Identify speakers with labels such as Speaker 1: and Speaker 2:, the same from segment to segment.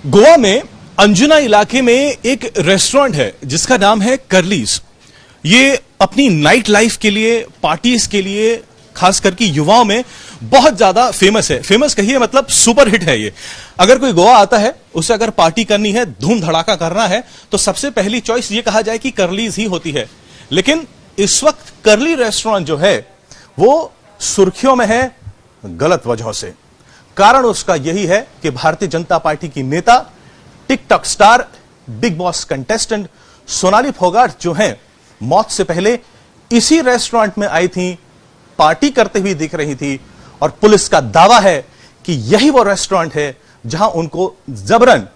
Speaker 1: गोवा में अंजुना इलाके में एक रेस्टोरेंट है जिसका नाम है कर्लीज। ये अपनी नाइट लाइफ के लिए, पार्टीज के लिए, खास करके युवाओं में बहुत ज्यादा फेमस है। फेमस कहिए मतलब सुपर हिट है ये। अगर कोई गोवा आता है, उसे अगर पार्टी करनी है, धूम धड़ाका करना है, तो सबसे पहली चॉइस ये कहा जाए कि कर्लीज ही होती है। लेकिन इस वक्त कर्ली रेस्टोरेंट जो है वो सुर्खियों में है गलत वजहों से। कारण उसका यही है कि भारतीय जनता पार्टी की नेता, TikTok star, big boss contestant Sonali Phogat जो हैं, मौत से पहले इसी रेस्टोरेंट में आई थी, पार्टी करते हुए दिख रही थी और पुलिस का दावा है कि यही वो रेस्टोरेंट है जहां उनको जबरन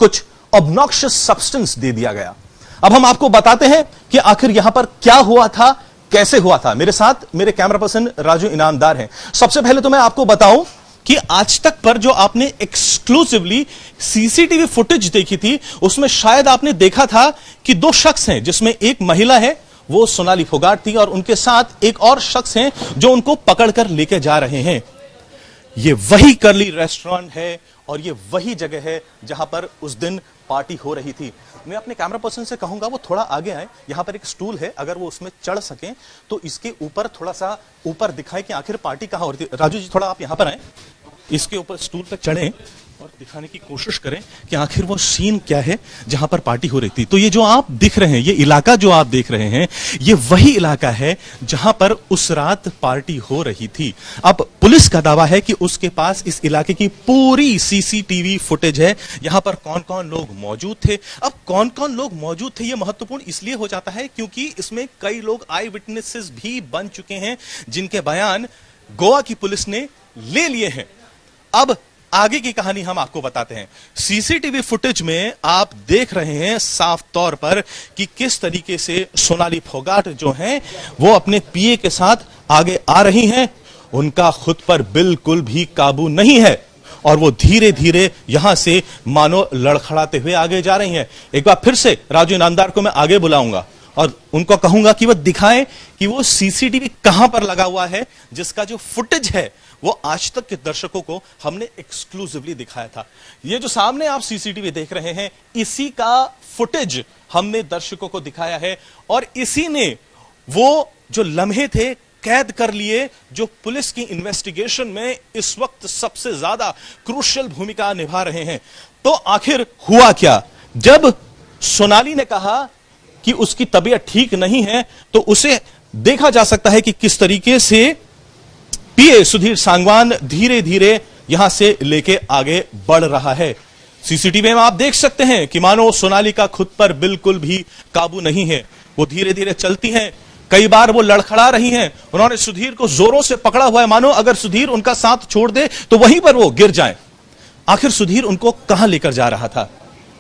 Speaker 1: कुछ ऑब्नॉक्शियस सब्सटेंस दे दिया गया। अब हम आपको बताते हैं कि आखिर यहां पर क्या हुआ था, कैसे हुआ था। मेरे साथ मेरे कैमरा पर्सन राजू इनामदार हैं। सबसे पहले तो मैं आपको बताऊं कि आज तक पर जो आपने एक्सक्लूसिवली सीसीटीवी फुटेज देखी थी, उसमें शायद आपने देखा था कि दो शख्स हैं, जिसमें एक महिला है, वो सोनाली फोगाट थी, और उनके साथ एक और शख्स हैं जो उनको पकड़कर लेके जा रहे हैं। ये वही कर्ली रेस्टोरेंट है और ये वही जगह है जहां पर उस दिन पार्टी हो रही थी। मैं अपने कैमरा पर्सन से कहूंगा वो थोड़ा आगे आए। यहां पर एक स्टूल है, अगर वो उसमें चढ़ सकें तो इसके ऊपर थोड़ा सा ऊपर दिखाए कि आखिर पार्टी कहां हो रही थी। राजू जी थोड़ा आप यहां पर आए, इसके ऊपर स्टूल पर चढ़ें और दिखाने की कोशिश करें कि आखिर वो सीन क्या है जहां पर पार्टी हो रही थी। तो ये जो आप दिख रहे हैं, ये इलाका जो आप देख रहे हैं, ये वही इलाका है जहां पर उस रात पार्टी हो रही थी। अब पुलिस का दावा है कि उसके पास इस इलाके की पूरी सीसीटीवी फुटेज है, यहां पर कौन कौन लोग मौजूद थे। अब कौन कौन लोग मौजूद थे, यह महत्वपूर्ण इसलिए हो जाता है क्योंकि इसमें कई लोग आई विटनेसेस भी बन चुके हैं, जिनके बयान गोवा की पुलिस ने ले लिए हैं। अब आगे की कहानी हम आपको बताते हैं। सीसीटीवी फुटेज में आप देख रहे हैं साफ तौर पर कि किस तरीके से सोनाली फोगाट जो हैं वो अपने पीए के साथ आगे आ रही हैं। उनका खुद पर बिल्कुल भी काबू नहीं है और वो धीरे धीरे यहां से मानो लड़खड़ाते हुए आगे जा रही हैं। एक बार फिर से राजू इनामदार को मैं आगे बुलाऊंगा और उनको कहूंगा कि वो दिखाएं कि वो सीसीटीवी कहां पर लगा हुआ है, जिसका जो फुटेज है वो आज तक के दर्शकों को हमने एक्सक्लूसिवली दिखाया था। ये जो सामने आप सीसीटीवी देख रहे हैं, इसी का फुटेज हमने दर्शकों को दिखाया है और इसी ने वो जो लम्हे थे कैद कर लिए, जो पुलिस की इन्वेस्टिगेशन में इस वक्त सबसे ज्यादा क्रूशियल भूमिका निभा रहे हैं। तो आखिर हुआ क्या? जब सोनाली ने कहा कि उसकी तबीयत ठीक नहीं है, तो उसे देखा जा सकता है कि किस तरीके से पीए सुधीर सांगवान धीरे धीरे यहां से लेके आगे बढ़ रहा है। सीसीटीवी में आप देख सकते हैं कि मानो सोनाली का खुद पर बिल्कुल भी काबू नहीं है। वो धीरे धीरे चलती हैं, कई बार वो लड़खड़ा रही हैं। उन्होंने सुधीर को जोरों से पकड़ा हुआ है, मानो अगर सुधीर उनका साथ छोड़ दे तो वहीं पर वो गिर जाए। आखिर सुधीर उनको कहां लेकर जा रहा था?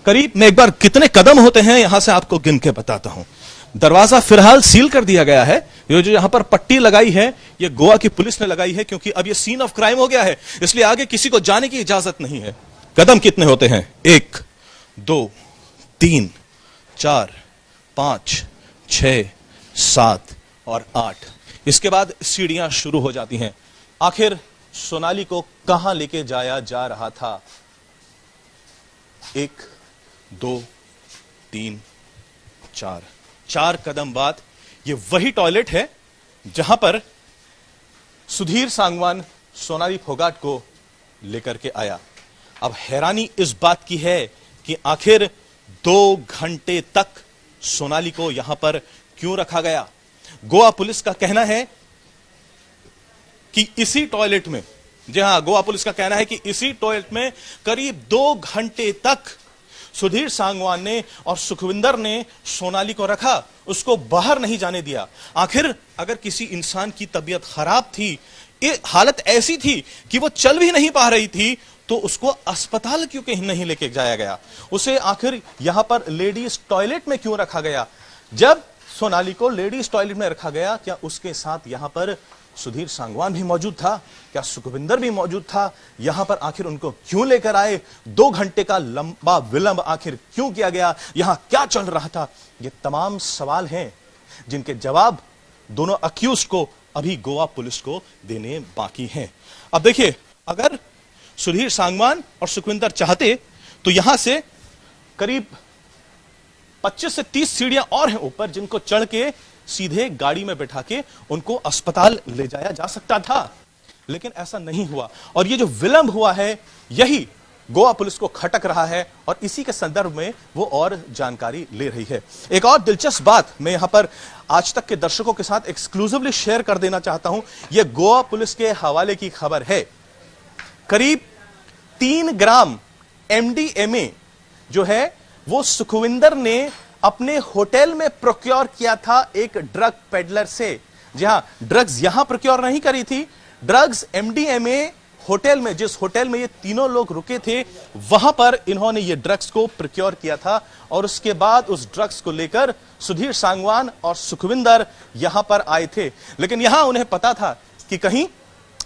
Speaker 1: करीब मैं एक बार कितने कदम होते हैं यहां से आपको गिन के बताता हूं। दरवाजा फिलहाल सील कर दिया गया है। ये जो यहां पर पट्टी लगाई है, ये गोवा की पुलिस ने लगाई है, क्योंकि अब ये सीन ऑफ क्राइम हो गया है, इसलिए आगे किसी को जाने की इजाजत नहीं है। कदम कितने होते हैं? 1 2 3 4 5 6 7 और 8। इसके बाद सीढ़ियां शुरू हो जाती हैं। आखिर सोनाली को कहां लेके जाया जा रहा था? 1 2 3 4 कदम बाद ये वही टॉयलेट है जहां पर सुधीर सांगवान सोनाली फोगाट को लेकर के आया। अब हैरानी इस बात की है कि आखिर 2 घंटे तक सोनाली को यहां पर क्यों रखा गया? गोवा पुलिस का कहना है कि इसी टॉयलेट में, जी हां, गोवा पुलिस का कहना है कि इसी टॉयलेट में करीब 2 घंटे तक सुधीर सांगवान ने और सुखविंदर ने सोनाली को रखा, उसको बाहर नहीं जाने दिया। आखिर अगर किसी इंसान की तबीयत खराब थी, ये हालत ऐसी थी कि वो चल भी नहीं पा रही थी, तो उसको अस्पताल क्यों कहीं नहीं लेके जाया गया? उसे आखिर यहां पर लेडीज टॉयलेट में क्यों रखा गया? जब सोनाली को लेडीज टॉयलेट में रखा गया, क्या उसके साथ यहां पर सुधीर सांगवान भी मौजूद था? क्या सुखविंदर भी मौजूद था? यहां पर आखिर उनको क्यों लेकर आए? 2 घंटे का लंबा विलंब आखिर क्यों किया गया? यहां क्या चल रहा था? ये तमाम सवाल हैं जिनके जवाब दोनों अक्यूज को अभी गोवा पुलिस को देने बाकी हैं। अब देखिए, अगर सुधीर सांगवान और सुखविंदर चाहते तो यहां से करीब 25 से 30 सीढ़ियां और हैं ऊपर, जिनको चढ़ के सीधे गाड़ी में बैठा के उनको अस्पताल ले जाया जा सकता था, लेकिन ऐसा नहीं हुआ। और ये जो विलंब हुआ है, यही गोवा पुलिस को खटक रहा है और इसी के संदर्भ में वो और जानकारी ले रही है। एक और दिलचस्प बात मैं यहां पर आज तक के दर्शकों के साथ एक्सक्लूसिवली शेयर कर देना चाहता हूं। यह गोवा पुलिस के हवाले की खबर है। करीब 3 ग्राम MDMA जो है वो सुखविंदर ने अपने होटल में प्रोक्योर किया था एक ड्रग पेडलर से। जी हां, ड्रग्स यहां प्रोक्योर नहीं करी थी, ड्रग्स MDMA होटल में, जिस होटल में ये तीनों लोग रुके थे, वहां पर इन्होंने ये ड्रग्स को प्रोक्योर किया था। और उसके बाद उस ड्रग्स को लेकर सुधीर सांगवान और सुखविंदर यहां पर आए थे। लेकिन यहां उन्हें पता था कि कहीं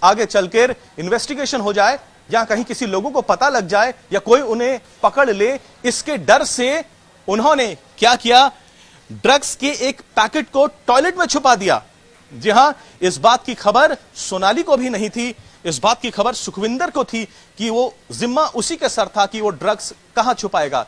Speaker 1: आगे चलकर इन्वेस्टिगेशन हो जाए या कहीं किसी लोगों को पता लग जाए या कोई उन्हें पकड़ ले, इसके डर से उन्होंने क्या किया, ड्रग्स के एक पैकेट को टॉयलेट में छुपा दिया। जी हां, इस बात की खबर सोनाली को भी नहीं थी, इस बात की खबर सुखविंदर को थी कि वो जिम्मा उसी के सर था कि वो ड्रग्स कहां छुपाएगा।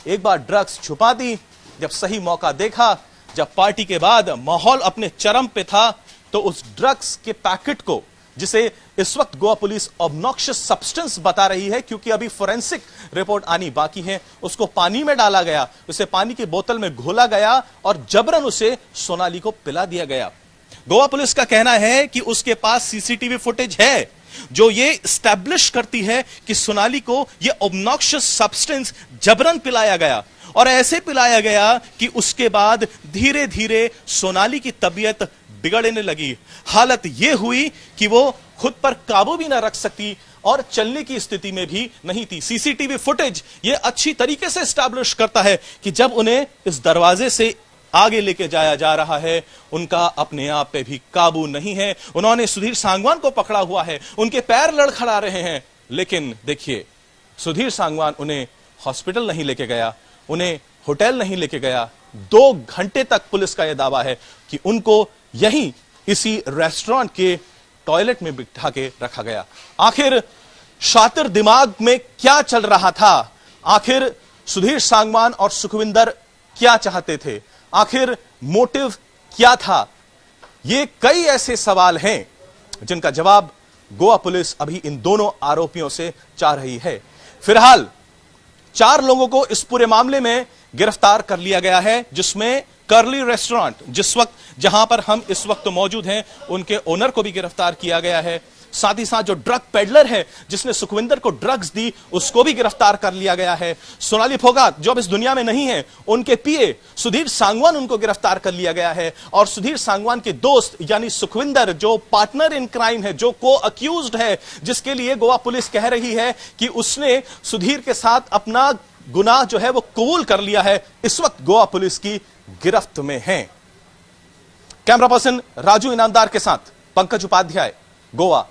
Speaker 1: एक बार ड्रग्स छुपा दी, जब सही मौका देखा, जब पार्टी के बाद माहौल अपने चरम पे था, तो उस ड्रग्स के पैकेट को, जिसे इस वक्त गोवा पुलिस ऑब्नॉक्शियस सब्सटेंस बता रही है क्योंकि अभी फोरेंसिक रिपोर्ट आनी बाकी है, उसको पानी में डाला गया, उसे पानी की बोतल में घोला गया और जबरन उसे सोनाली को पिला दिया गया। गोवा पुलिस का कहना है कि उसके पास सीसीटीवी फुटेज है जो ये एस्टैब्लिश करती है कि सोनाली को ये ऑब्नॉक्शियस सब्सटेंस जबरन पिलाया गया और ऐसे पिलाया गया कि उसके बाद धीरे धीरे सोनाली की तबीयत बिगड़ने लगी। हालत यह हुई कि वो खुद पर काबू भी ना रख सकती और चलने की स्थिति में भी नहीं थी। सीसीटीवी फुटेज ये अच्छी तरीके से एस्टैब्लिश करता है कि जब उन्हें इस दरवाजे से आगे लेके जाया जा रहा है, उनका अपने आप पे भी काबू नहीं है। उन्होंने सुधीर सांगवान को पकड़ा हुआ है, उनके पैर लड़खड़ा रहे हैं, लेकिन देखिए सुधीर सांगवान उन्हें हॉस्पिटल नहीं लेके गया, उन्हें होटल नहीं लेके गया। 2 घंटे तक पुलिस का यह दावा है कि उनको यहीं इसी रेस्टोरेंट के टॉयलेट में बिठा के रखा गया। आखिर शातिर दिमाग में क्या चल रहा था? आखिर सुधीर सांगवान और सुखविंदर क्या चाहते थे? आखिर मोटिव क्या था? ये कई ऐसे सवाल हैं जिनका जवाब गोवा पुलिस अभी इन दोनों आरोपियों से चाह रही है। फिलहाल 4 लोगों को इस पूरे मामले में गिरफ्तार कर लिया गया है, जिसमें कर्ली रेस्टोरेंट, जिस वक्त जहां पर हम इस वक्त मौजूद हैं, उनके ओनर को भी गिरफ्तार किया गया है। साथ ही साथ जो ड्रग पेडलर है जिसने सुखविंदर को ड्रग्स दी, उसको भी गिरफ्तार कर लिया गया है। सोनाली फोगाट जो अब इस दुनिया में नहीं है, उनके पीए सुधीर सांगवान, उनको गिरफ्तार कर लिया गया है। और सुधीर सांगवान के दोस्त यानी सुखविंदर, जो पार्टनर इन क्राइम है, जो को अक्यूज्ड है, जिसके लिए गोवा पुलिस कह रही है कि उसने सुधीर के साथ अपना गुनाह जो है वो कबूल कर लिया है, इस वक्त गोवा पुलिस की गिरफ्त में है। कैमरा पर्सन राजू इनामदार के साथ पंकज उपाध्याय, गोवा।